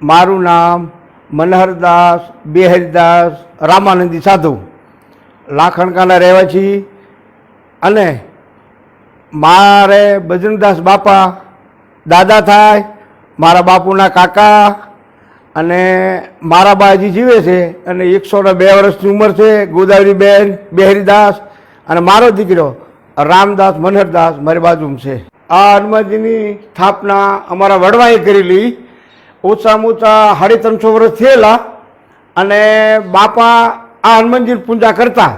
મારું નામ મનહરદાસ બેહરીદાસ રામાનંદી સાધુ, લાખણકાના રહેવાસી. અને મારે બજરંગદાસ બાપા દાદા થાય, મારા બાપુના કાકા. અને મારા બા હજી જીવે છે અને 102 વર્ષની ઉંમર છે. ગોદાવરીબેન બેહરીદાસ અને મારો દીકરો રામદાસ મનહરદાસ મારી બાજુમાં છે. આ હનુમાનજીની સ્થાપના અમારા વડવાએ કરેલી. ઓછામાં ઓછા 350 વર્ષ થયેલા. અને બાપા આ હનુમાનજીની પૂજા કરતા.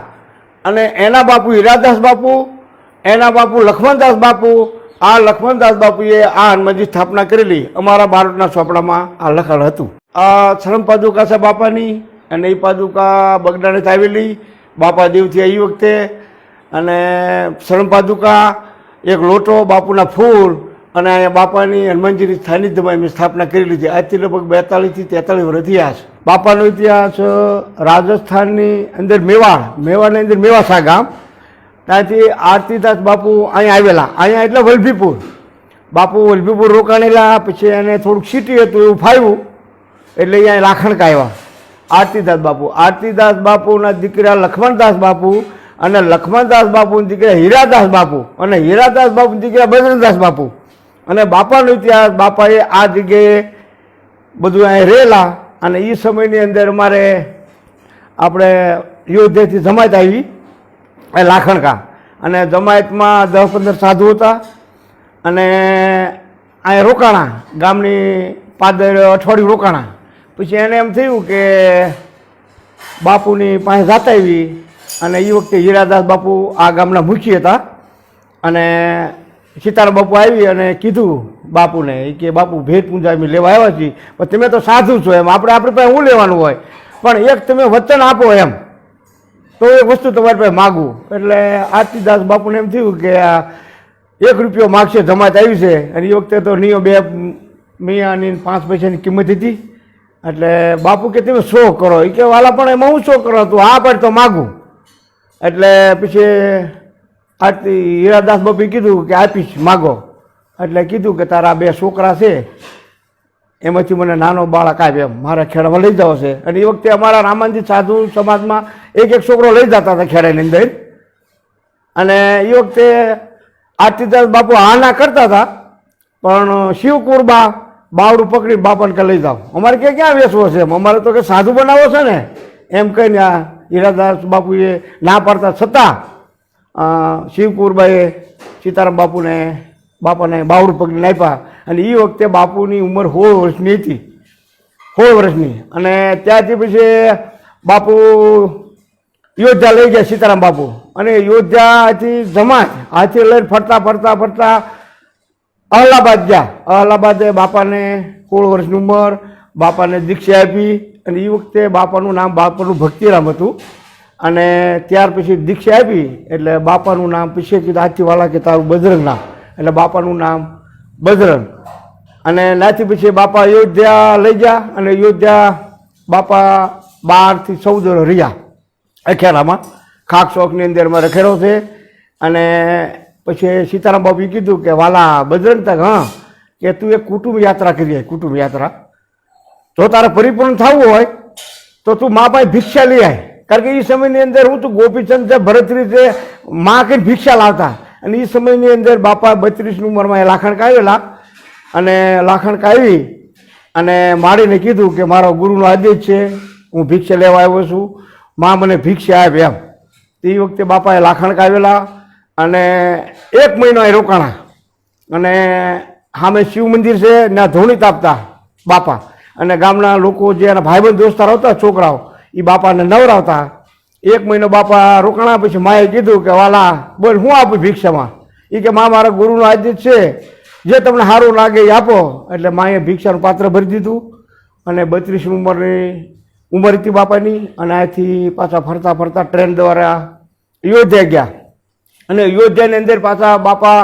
અને એના બાપુ હીરાદાસ બાપુ, એના બાપુ લક્ષ્મણદાસ બાપુ. આ લક્ષ્મણદાસ બાપુએ આ હનુમાનજી સ્થાપના કરેલી. અમારા બારોટના ચોપડામાં આ લખાણ હતું. આ શરમ પાદુકા છે બાપાની, અને એ પાદુકા બગડાને આવેલી બાપા દેવથી એ વખતે. અને શરમ પાદુકા, એક લોટો, બાપુના ફૂલ, અને અહીંયા બાપાની હનુમાનજીની સાનિધ્યમાં એમની સ્થાપના કરેલી છે. આજથી લગભગ 42 થી 43 વર્ષ ઇતિહાસ. બાપાનો ઇતિહાસ રાજસ્થાનની અંદર મેવાડની અંદર મેવાસા ગામ, ત્યાંથી આરતીદાસ બાપુ અહીંયા આવેલા. અહીંયા એટલે વલભીપુર. બાપુ વલભીપુર રોકાણેલા. પછી એને થોડુંક સિટી હતું એવું ફાવ્યું એટલે અહીંયા લાખણકા આવ્યા. આરતીદાસ બાપુના દીકરા લક્ષ્મણદાસ બાપુ, અને લક્ષ્મણદાસ બાપુના દીકરા હીરાદાસ બાપુ, અને હીરાદાસ બાપુના દીકરા બજરંગદાસ બાપુ. અને બાપાનો ઇતિહાસ, બાપાએ આ જગ્યાએ બધું અહીં રહેલા. અને એ સમયની અંદર અમારે આપણે અયોધ્યાથી જમાયત આવી એ લાખણકા. અને જમાયતમાં 10-15 સાધુ હતા. અને અહીં રોકાણા, ગામની પાદર અઠવાડિયું રોકાણા. પછી એને એમ થયું કે બાપુની પાસે જાતા આવી. અને એ વખતે હીરાદાસ બાપુ આ ગામના મુખી હતા. અને સીતારામ બાપુ આવી અને કીધું બાપુને કે બાપુ ભેટ પૂજા અમે લેવા આવ્યા છીએ, પણ તમે તો સાધુ છો, એમ આપણી પાસે શું લેવાનું હોય, પણ એક તમે વચન આપો એમ તો એક વસ્તુ તમારી પાસે માગું. એટલે આરતીદાસ બાપુને એમ થયું કે આ 1 રૂપિયો માગશે, જમાત આવી છે. અને એ વખતે તો નિયો 2 મિયાની 5 પૈસાની કિંમત હતી. એટલે બાપુ કે તમે 100 કરો. એ કે વાલા પણ એમાં હું 100 કરો, તું આ પણ તો માગું. એટલે પછી આરતી હીરાદાસ બાપુએ કીધું કે આપીશ, માગો. એટલે કીધું કે તારા 2 છોકરા છે, એમાંથી મને નાનો બાળક આવે એમ મારા ખેડામાં લઈ જાવ છે. અને એ વખતે અમારા રામાનંદી સાધુ સમાજમાં એક છોકરો લઈ જતા હતા ખેડાની અંદર. અને એ વખતે આરતીદાસ બાપુ હાના કરતા હતા, પણ શિવકુરબા બાવડું પકડી બાપાને કે લઈ જાઓ, અમારે ક્યાં વેચવો છે, અમારે તો કે સાધુ બનાવો છે ને એમ કહીને આ હીરાદાસ બાપુએ ના પાડતા છતાં શિવકુરબાએ સીતારામ બાપાને બાવડું પકડીને આપ્યા. અને એ વખતે બાપુની ઉંમર 16 વર્ષની હતી, 16 વર્ષની. અને ત્યાંથી પછી બાપુ અયોધ્યા લઈ ગયા સીતારામ બાપુ. અને અયોધ્યાથી જમાત હાથી લઈને ફરતા અલ્હાબાદ ગયા. અલ્હાબાદે બાપાને 16 વર્ષની ઉંમર, બાપાને દીક્ષા આપી. અને એ વખતે બાપાનું નામ ભક્તિરામ હતું. અને ત્યાર પછી દીક્ષા આપી એટલે બાપાનું નામ પછી કીધું હાથીવાલા કે તારું બજરંગ નામ, એટલે બાપાનું નામ બજરંગ. અને નાથી પછી બાપા અયોધ્યા લઈ ગયા. અને અયોધ્યા બાપા 12 થી 14 વર્ષ રહ્યા અખેરામાં, ખાક ચોકની અંદર મારે રખેરો છે. અને પછી સીતારામ બાપુએ કીધું કે વાલા બજરંગ તક, હા કે તું એક કુટુંબ યાત્રા કરી, કુટુંબ યાત્રા. જો તારે પરિપૂર્ણ થવું હોય તો તું મા પાસે ભિક્ષા લઈ આય. કારણ કે એ સમયની અંદર હું તું ગોપીચંદ છે, ભરતરી છે, મા કંઈ ભિક્ષા લાવતા. અને એ સમયની અંદર બાપા 32ની ઉંમરમાં એ લાખણકા આવેલા. અને લાખણકા આવી અને માડીને કીધું કે મારો ગુરુનો આદેશ છે, હું ભિક્ષા લેવા આવ્યો છું, મા મને ભિક્ષા આપે એમ. તે વખતે બાપાએ લાખણકા આવેલા. અને 1 મહિનો એ રોકાણા. અને સામે શિવ મંદિર છે, ત્યાં ધોણી તાપતા બાપા. અને ગામના લોકો જે એના ભાઈબંધ દોસ્તાર હતા છોકરાઓ, એ બાપાને નવરાવતા. 1 મહિનો બાપા રોકાણા. પછી માએ કીધું કે વાલા બોલ હું આપું ભિક્ષામાં. એ કે મા મારા ગુરુનો આદેશ છે, જે તમને સારું લાગે એ આપો. એટલે માએ ભિક્ષાનું પાત્ર ભરી દીધું. અને 32ની ઉંમર હતી બાપાની. અને અહીંથી પાછા ફરતા ટ્રેન દ્વારા અયોધ્યા ગયા. અને અયોધ્યાની અંદર પાછા બાપા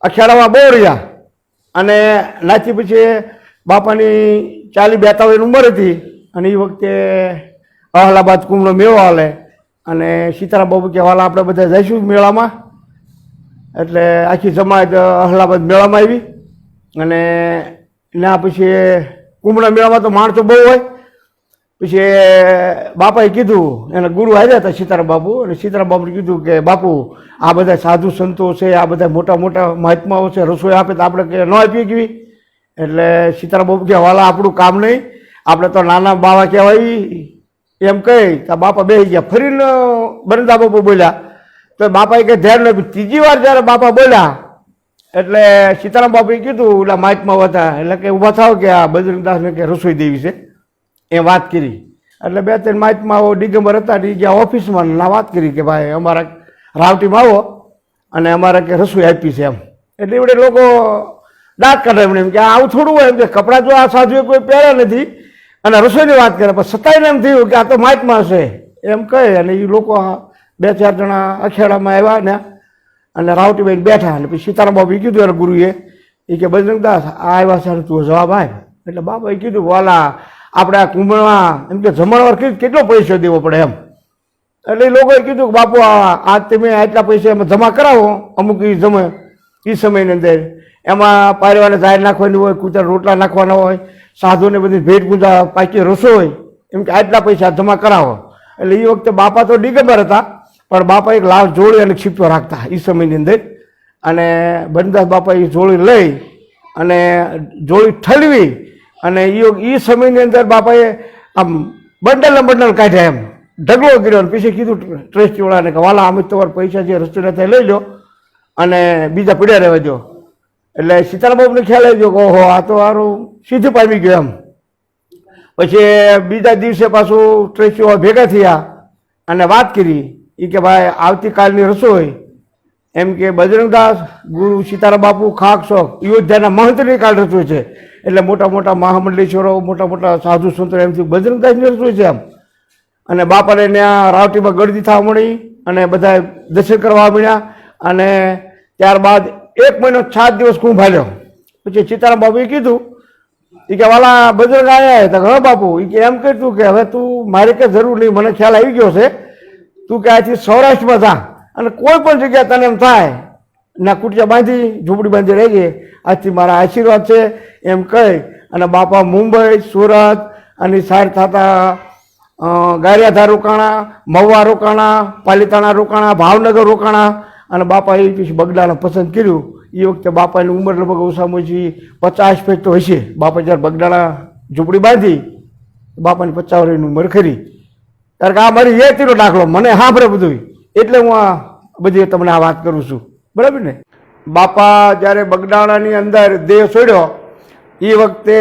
અખાડામાં બહુ રહ્યા. અને નાથી પછી બાપાની 40-42 ઉંમર હતી. અને એ વખતે અલ્હાબાદ કુંભનો મેળો હાલે. અને સીતારામ બાપુ કે વાલા આપણે બધા જઈશું મેળામાં. એટલે આખી જમાત અલ્હાબાદ મેળામાં આવી. અને એના પછી કુંભના મેળામાં તો માણસો બહુ હોય. પછી બાપાએ કીધું, એના ગુરુ આવ્યા હતા સીતારામ બાપુ, અને સીતારામ બાપુએ કીધું કે બાપુ આ બધા સાધુ સંતો છે, આ બધા મોટા મોટા મહાત્માઓ છે, રસોઈ આપે તો આપણે કે ન આપીએ કેવી? એટલે સીતારામ બાપુ કે વાલા આપણું કામ નહીં, આપણે તો નાના બાવા કહેવાય એમ કહી તો બાપા બેસી ગયા. ફરીને બરંદા બાપુ બોલ્યા તો બાપાએ કે ધ્યાન નથી. ત્રીજી વાર જ્યારે બાપા બોલ્યા એટલે સીતારામ બાપુએ કીધું ઓલા મહાત્માઓ હતા એટલે કે ઊભા થાવ કે આ બજરંગદાસને કે રસોઈ દેવી છે એ વાત કરી. એટલે 2-3 મહાત્માઓ દિગંબર હતા એ ગયા ઓફિસમાં ના વાત કરી કે ભાઈ અમારા રાવટીમાં આવો અને અમારે કે રસોઈ આપી છે એમ. એટલે એવડે લોકો દાંત કાઢે એમને એમ કે આવું થોડું હોય એમ કે કપડાં જો આ સાધુએ કોઈ પહેર્યા નથી અને રસોઈની વાત કરે, પણ સતાઈને એમ થયું કે આ તો મહાત્મા છે એમ કહે. અને એ લોકો 2-4 જણા અખેડામાં આવ્યા ને અને રાવટીભાઈ બેઠા. અને પછી સીતારામ બાપુએ કીધું એના ગુરુએ એ કે બજરંગદાસ આ આવ્યા છે તું જવાબ આપ. એટલે બાપાએ કીધું વાલા આપણે આ કુંભમાં એમ કે જમણવાર કેટલો પૈસો દેવો પડે એમ. એટલે એ લોકોએ કીધું કે બાપુ આ તમે આટલા પૈસા એમાં જમા કરાવો અમુક એ સમયની અંદર, એમાં પારિવારને જાહેર નાખવાની હોય, કૂતરા રોટલા નાખવાના હોય, સાધુને બધી ભેટ પૂજા પાકી રસોઈ, એમ કે આટલા પૈસા જમા કરાવો. એટલે એ વખતે બાપા તો દિગંબર હતા પણ બાપા એક લાલ જોડી અને છીપો રાખતા એ સમયની અંદર. અને બરંદાસ બાપા એ જોડી લઈ અને જોડી ઠલવી અને એ સમયની અંદર બાપાએ આમ બંડલ કાઢ્યા એમ ઢગલો કર્યો. પછી કીધું ટ્રસ્ટીવાળાને કે વાલા અમે તમારા પૈસા જે રસ્તે થાય લઈ લો અને બીજા પીડ્યા રહેવા દો. એટલે સીતારામ બાપુને ખ્યાલ આવી ગયો કે ઓહો આ તો સારું સીધું પામી ગયું એમ. પછી બીજા દિવસે પાછું ટ્રસ્ટીઓ ભેગા થયા અને વાત કરી એ કે ભાઈ આવતીકાલની રસોઈ એમ કે બજરંગદાસ ગુરુ સીતારામ બાપુ ખાક શોખ અયોધ્યાના મહંતની કાલ રસોઈ છે. એટલે મોટા મોટા મહામંડલેશ્વરો, મોટા મોટા સાધુ સંતો એમથી બજરંગદાસની રસોઈ છે એમ. અને બાપાને ત્યાં રાવટીમાં ગળદી થવા મળી અને બધા દર્શન કરવા મળ્યા. અને ત્યારબાદ 1 મહિનો 7 દિવસ કુંભ હાલ્યો. પછી સીતારામ બાપુએ કીધું એ કે વાલા બજરંગ આવ્યા તો હા બાપુ એ કે એમ કહેતું કે હવે તું મારે કંઈ જરૂર નહીં, મને ખ્યાલ આવી ગયો છે, તું કે આથી સૌરાષ્ટ્રમાં જા અને કોઈ પણ જગ્યાએ તને એમ થાય ના કુટિયા બાંધી ઝૂંપડી બાંધી રહેજે, આજથી મારા આશીર્વાદ છે એમ કહી અને બાપા મુંબઈ, સુરત અને સાર થતા ગારિયાધાર રોકાણા, મહુવા રોકાણા, પાલિતાણા રોકાણા, ભાવનગર રોકાણા. અને બાપાએ પછી બગદાણા પસંદ કર્યું. એ વખતે બાપાની ઉંમર લગભગ ઓછામાં ઓછી 50 ફેટ તો હશે. બાપા જ્યારે બગદાણા ઝૂંપડી બાંધી બાપાની 50 વર્ષની ઉંમર ખરી. કારણ કે આ મારી યતીનો દાખલો મને સાંભળે બધું એટલે હું આ બધી તમને આ વાત કરું છું, બરાબર ને. બાપા જ્યારે બગદાણાની અંદર દેહ છોડ્યો એ વખતે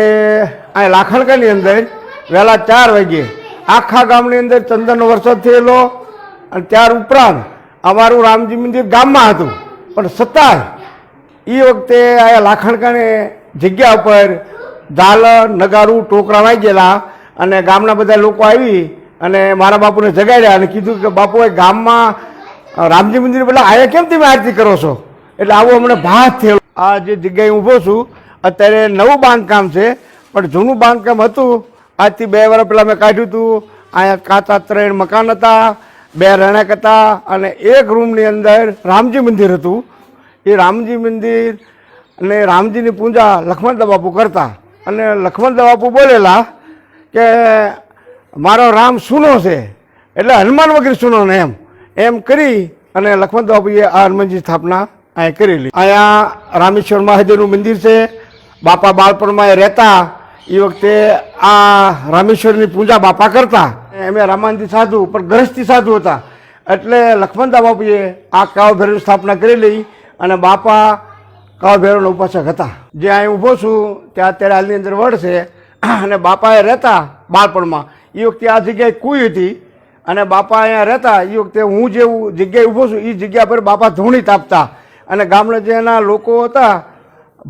આ લાખણકાની અંદર વહેલા 4 વાગે આખા ગામની અંદર ચંદનનો વરસાદ થયેલો. અને ત્યાર ઉપરાંત અમારું રામજી મંદિર ગામમાં હતું પણ છતાંય એ વખતે આ લાખણકાની જગ્યા ઉપર ઝાલર, નગારું, ટોકરા વાગેલા અને ગામના બધા લોકો આવી અને મારા બાપુને જગાડ્યા અને કીધું કે બાપુ એ ગામમાં રામજી મંદિર પેલા આયા કેમ તમે આરતી કરો છો? એટલે આવું અમને ભાત થયેલો. આ જે જગ્યાએ ઊભો છું અત્યારે નવું બાંધકામ છે પણ જૂનું બાંધકામ હતું આજથી 2 વર્ષ પહેલાં મેં કાઢ્યું હતું. અહીંયા કાચા 3 મકાન હતા, 2 રહેણાંક હતા અને એક રૂમની અંદર રામજી મંદિર હતું. એ રામજી મંદિર અને રામજીની પૂજા લક્ષ્મણદાસ બાપુ કરતા અને લક્ષ્મણદાસ બાપુ બોલેલા કે મારો રામ સૂનો છે એટલે હનુમાન વગેરે સૂનો ને એમ કરી અને લક્ષ્મણદાસ બાપુએ આ હનુમાનજી સ્થાપના અહીંયા કરેલી. અહીંયા રામેશ્વર મહાદેવનું મંદિર છે. બાપા બાળપણમાં એ રહેતા એ વખતે આ રામેશ્વરની પૂજા બાપા કરતા. એમ રામાનંદી સાધુ પણ ગ્રહસ્થી સાધુ હતા એટલે લક્ષ્મણદાસ બાપુએ આ કાવ ભૈરવની સ્થાપના કરેલી અને બાપા કાવ ભૈરવના ઉપાસક હતા. જે અહીં ઊભો છું ત્યાં અત્યારે હાલની અંદર વડ છે અને બાપાએ રહેતા બાળપણમાં એ વખતે આ જગ્યાએ કુઈ હતી અને બાપા અહીંયા રહેતા. એ વખતે હું જેવું જગ્યાએ ઊભો છું એ જગ્યા પર બાપા ધૂણી તાપતા અને ગામના જે એના લોકો હતા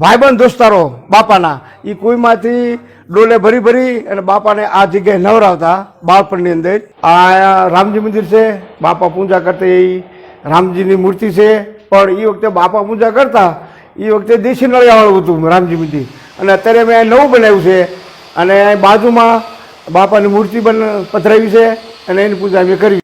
ભાઈબંધ દોસ્તારો બાપાના એ કુઈમાંથી ડોલે ભરી ભરી અને બાપાને આ જગ્યાએ નવરાવતા બાળપણની અંદર. આ રામજી મંદિર છે, બાપા પૂજા કરતા એ રામજીની મૂર્તિ છે પણ એ વખતે બાપા પૂજા કરતા એ વખતે દેશી નળિયાવાળું હતું રામજી મંદિર અને અત્યારે મેં નવું બનાવ્યું છે અને બાજુમાં બાપાની મૂર્તિ પણ પધરાવી છે અને એની પૂજા અમે કરી.